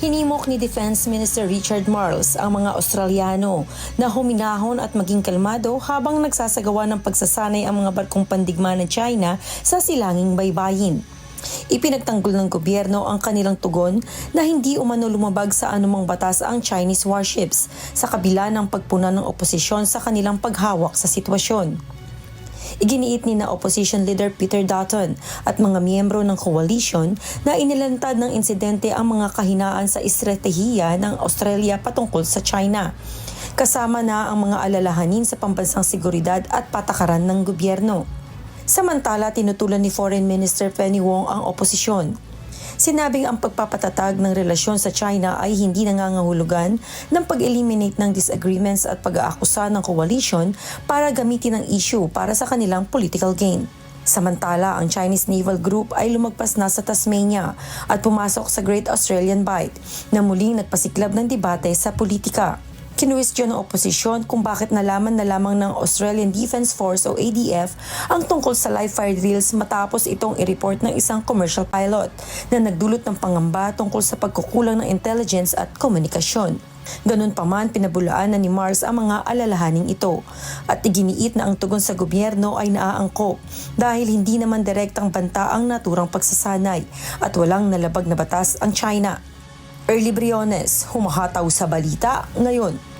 Hinimok ni Defense Minister Richard Marles ang mga Australiano na huminahon at maging kalmado habang nagsasagawa ng pagsasanay ang mga barkong pandigma ng China sa silanging baybayin. Ipinagtanggol ng gobyerno ang kanilang tugon na hindi umano lumabag sa anumang batas ang Chinese warships sa kabila ng pagpuna ng oposisyon sa kanilang paghawak sa sitwasyon. Iginiit ni na opposition leader Peter Dutton at mga miyembro ng coalition na inilantad ng insidente ang mga kahinaan sa estratehiya ng Australia patungkol sa China. Kasama na ang mga alalahanin sa pambansang seguridad at patakaran ng gobyerno. Samantala, tinutulan ni Foreign Minister Penny Wong ang oposisyon. Sinabing ang pagpapatatag ng relasyon sa China ay hindi nangangahulugan ng pag-eliminate ng disagreements at pag-aakusa ng coalition para gamitin ang issue para sa kanilang political gain. Samantala, ang Chinese Naval Group ay lumagpas na sa Tasmania at pumasok sa Great Australian Bight na muling nagpasiklab ng debate sa politika. Kinuwestiyon ng oposisyon kung bakit nalaman na lamang ng Australian Defence Force o ADF ang tungkol sa live fire drills matapos itong i-report ng isang commercial pilot na nagdulot ng pangamba tungkol sa pagkukulang ng intelligence at komunikasyon. Ganun pa man, pinabulaan na ni Mars ang mga alalahaning ito at iginiit na ang tugon sa gobyerno ay naaangkop dahil hindi naman direktang banta ang naturang pagsasanay at walang nalabag na batas ang China. Early Briones, humahataw sa balita ngayon.